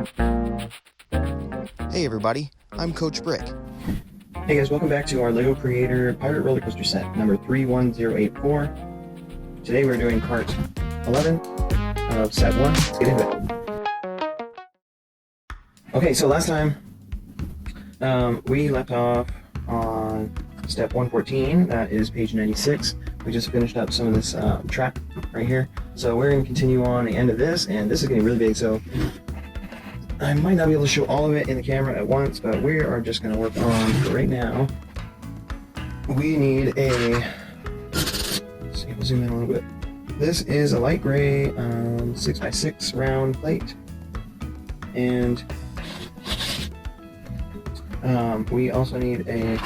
Hey everybody, I'm Coach Brick. Hey guys, welcome back to our LEGO Creator Pirate Roller Coaster set, number 31084. Today we're doing part 11 of set 1. Let's get into it. Okay, so last time we left off on step 114, that is page 96. We just finished up some of this track right here. So we're going to continue on the end of this, and this is getting really big, so I might not be able to show all of it in the camera at once, but we are just going to work on, for right now, we need a, let's see, we'll zoom in a little bit. This is a light gray 6x6 round plate, and we also need a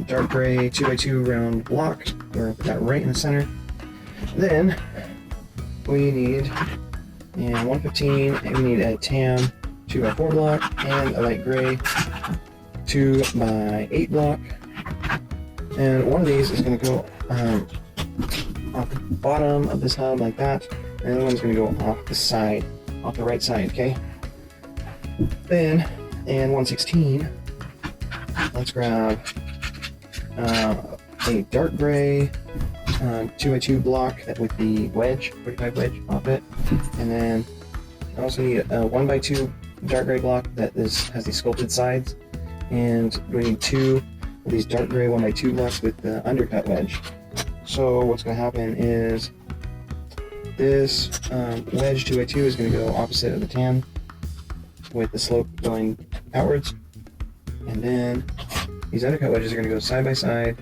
dark gray 2x2 round block. We're going to put that right in the center. Then we need, and 115, and we need a tan 2x4 block and a light gray 2x8 block. And one of these is going to go off the bottom of this hub like that, and the other one's going to go off the side, off the right side, okay? Then, and 116, let's grab a dark gray 2x2 block with the wedge, 45 wedge off it, and then I also need a 1x2 dark gray block that has these sculpted sides, and we need 2 of these dark gray 1x2 blocks with the undercut wedge. So what's going to happen is this wedge 2x2 is going to go opposite of the tan with the slope going outwards, and then these undercut wedges are going to go side by side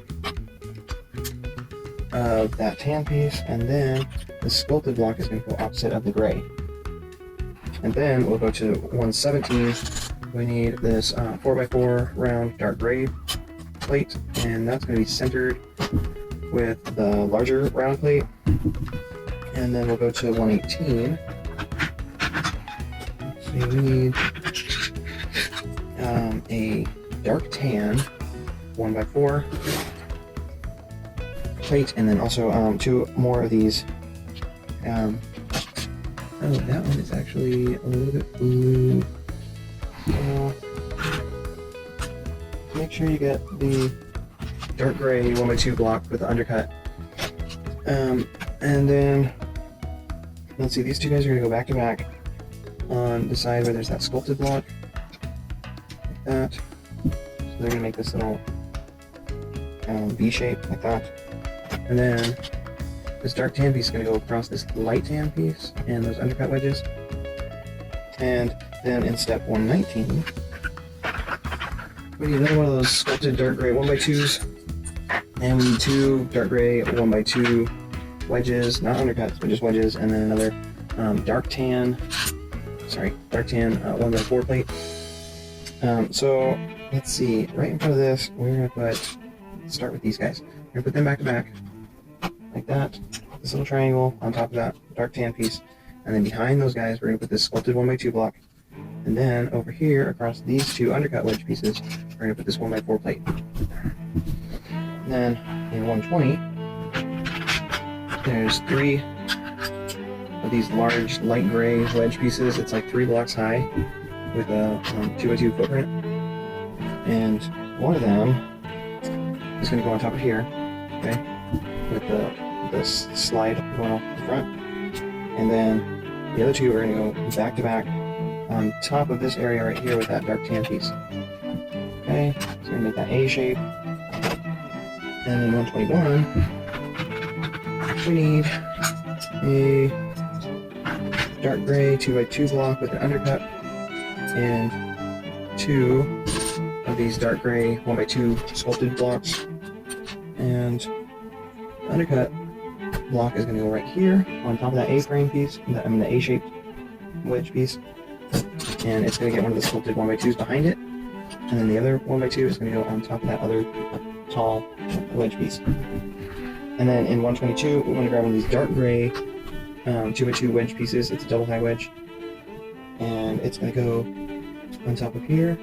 of that tan piece, and then the sculpted block is going to go opposite of the gray. And then we'll go to 117. We need this 4x4 round dark gray plate, and that's going to be centered with the larger round plate. And then we'll go to 118. So we need a dark tan 1x4 plate, and then also 2 more of these. Oh, that one is actually a little bit blue. Make sure you get the dark gray 1x2 block with the undercut. And then, let's see, these 2 guys are going to go back to back on the side where there's that sculpted block, like that. So they're going to make this little V shape, like that. And then this dark tan piece is going to go across this light tan piece and those undercut wedges. And then in step 119, we need another one of those sculpted dark gray 1x2s, and we need 2 dark gray 1x2 wedges, not undercuts, but just wedges, and then another dark tan 1x4 plate. So let's see, right in front of this, we're going to start with these guys. We're going to put them back to back, like that, this little triangle on top of that dark tan piece, and then behind those guys we're going to put this sculpted 1x2 block, and then over here across these 2 undercut wedge pieces we're going to put this 1x4 plate. And then in 120 there's 3 of these large light gray wedge pieces. It's like 3 blocks high with a 2x2 footprint, and one of them is going to go on top of here, okay, with the slide going off the front, and then the other 2 are going to go back to back on top of this area right here with that dark tan piece. Okay, so we're going to make that A shape. And in 121, we need a dark gray 2x2 block with an undercut, and 2 of these dark gray 1x2 sculpted blocks, and the undercut block is going to go right here on top of that A-frame piece, the A-shaped wedge piece, and it's going to get one of the sculpted 1x2s behind it, and then the other 1x2 is going to go on top of that other tall wedge piece. And then in 122, we want to grab one of these dark gray 2x2 wedge pieces. It's a double high wedge, and it's going to go on top of here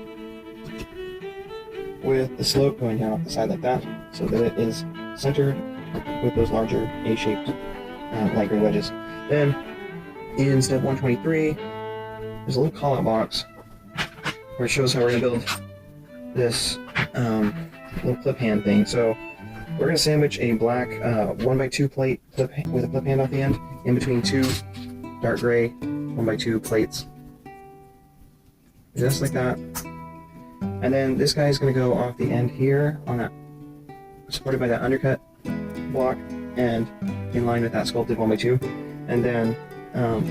with the slope going down off the side like that, so that it is centered with those larger A-shaped light gray wedges. Then in step 123, there's a little call-out box where it shows how we're going to build this little clip hand thing. So we're going to sandwich a black 1x2 plate clip with a clip hand off the end in between two dark gray 1x2 plates, just like that. And then this guy is going to go off the end here on that, supported by that undercut block and in line with that sculpted 1x2. And then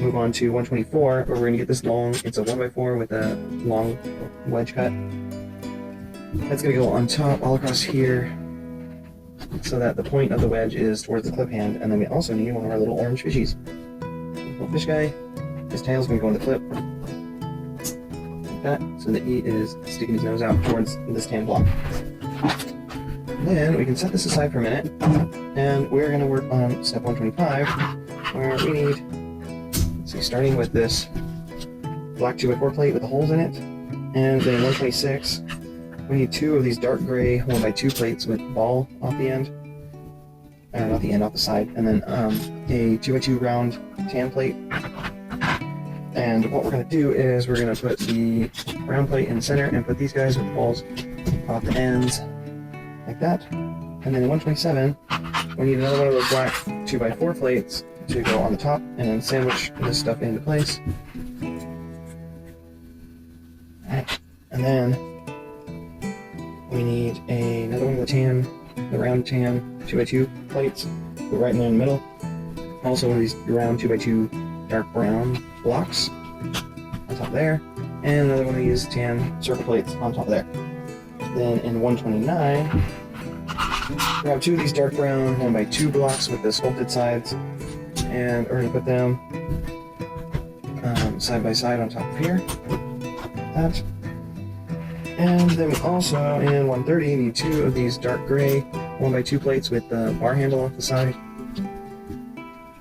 move on to 124, where we're going to get this long, it's a 1x4 with a long wedge cut. That's going to go on top all across here so that the point of the wedge is towards the clip hand. And then we also need one of our little orange fishies. Little fish guy, his tail's going to go in the clip like that, so that he is sticking his nose out towards this tan block. Then we can set this aside for a minute, and we're going to work on step 125, where we need, let's see, starting with this black 2x4 plate with the holes in it, and then 126, we need two of these dark gray 1x2 plates with ball off the end, or not the end, off the side, and then a 2x2 round tan plate. And what we're going to do is we're going to put the round plate in the center and put these guys with the balls off the ends like that. And then in 127, we need another one of those black 2x4 plates to go on the top and then sandwich this stuff into place. Alright, and then we need another one of the round tan 2x2 plates, go right in there in the middle. Also one of these round 2x2 dark brown blocks on top there, and another one of these tan circle plates on top there. Then in 129, grab two of these dark brown 1x2 blocks with the sculpted sides, and we're going to put them side by side on top of here, like that. And then we also, in 130, need two of these dark gray 1x2 plates with the bar handle off the side.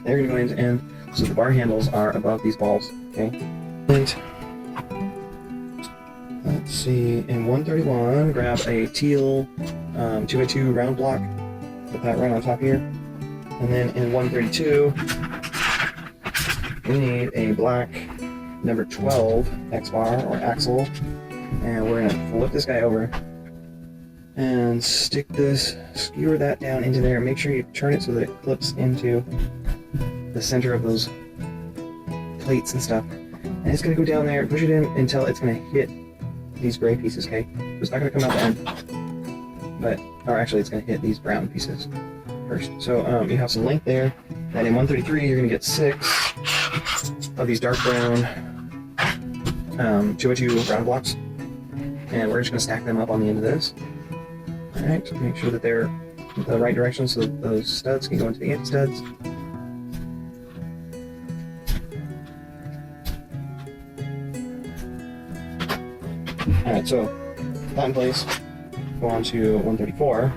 They're going to go into end, so the bar handles are above these balls, okay? And let's see, in 131, grab a teal 2x2 round block, put that right on top here. And then in 132, we need a black number 12 X-bar or axle, and we're going to flip this guy over and stick this, skewer that down into there. Make sure you turn it so that it clips into the center of those plates and stuff. And it's going to go down there, push it in until it's going to hit these gray pieces, okay? It's not going to come out the end, but, or actually it's going to hit these brown pieces first. So you have some length there, and in 133 you're going to get 6 of these dark brown 2x2 round blocks, and we're just going to stack them up on the end of this. Alright, make sure that they're the right direction so that those studs can go into the anti-studs. Alright, so that in place, go on to 134,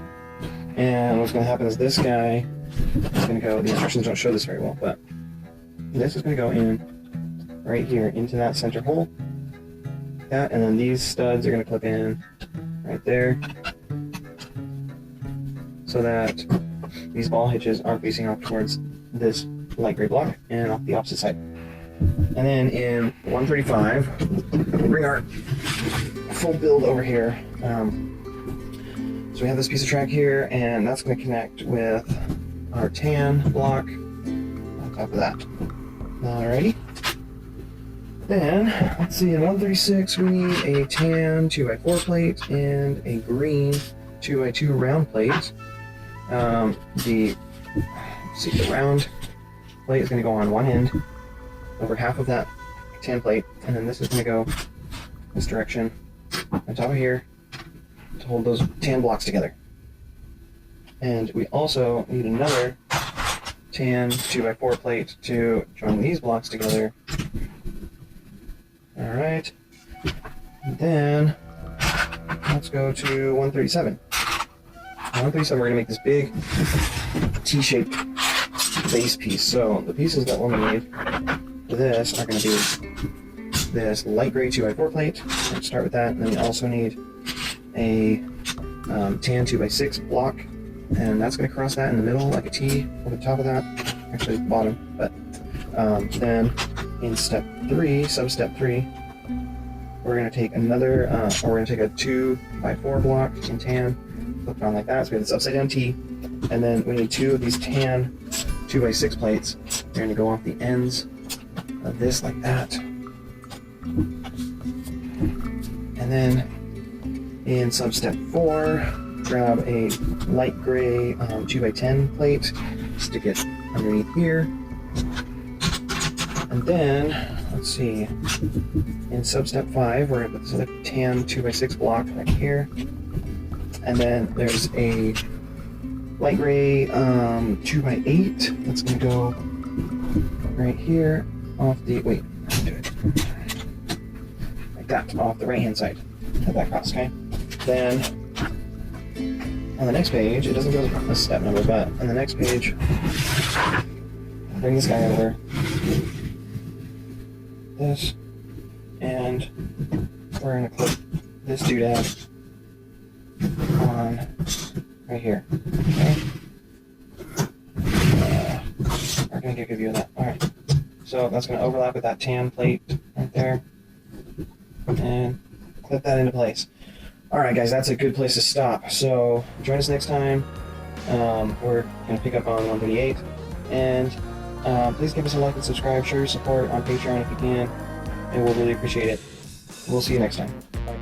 and what's going to happen is this guy is going to go, the instructions don't show this very well, but this is going to go in right here into that center hole, like that, and then these studs are going to clip in right there, so that these ball hitches are facing off towards this light gray block and off the opposite side. And then in 135, we'll bring our full build over here. So we have this piece of track here, and that's going to connect with our tan block on top of that. Alrighty. Then, let's see, in 136 we need a tan 2x4 plate and a green 2x2 round plate. The round plate is going to go on one end, over half of that tan plate, and then this is going to go this direction on top of here to hold those tan blocks together. And we also need another tan 2x4 plate to join these blocks together. Alright, then let's go to 137. 137, we're going to make this big T-shaped base piece. So the pieces that we're going to need for this are going to be this light gray 2x4 plate. Let's start with that. And then we also need a tan 2x6 block, and that's going to cross that in the middle like a T over the top of that, actually the bottom. But then in step step 3, we're going to take another, we're going to take a 2x4 block in tan, flip it on like that, so we have this upside down T, and then we need 2 of these tan 2x6 plates. They're going to go off the ends of this like that. And then in sub-step 4, grab a light gray 2x10 plate, stick it underneath here. And then, let's see, in sub-step 5, we're going to put this other tan 2x6 block right here. And then there's a light gray 2x8 that's going to go right here off the, wait, do it like that, off the right hand side of that cross, okay? Then on the next page, it doesn't go to this step number, but on the next page, bring this guy over, this, and we're going to clip this doodad on right here, okay? We're going to give you that. Alright, so that's going to overlap with that tan plate right there, and clip that into place. Alright guys, that's a good place to stop. So join us next time. We're going to pick up on 138, and please give us a like and subscribe, share your support on Patreon if you can, and we'll really appreciate it. We'll see you next time. Bye.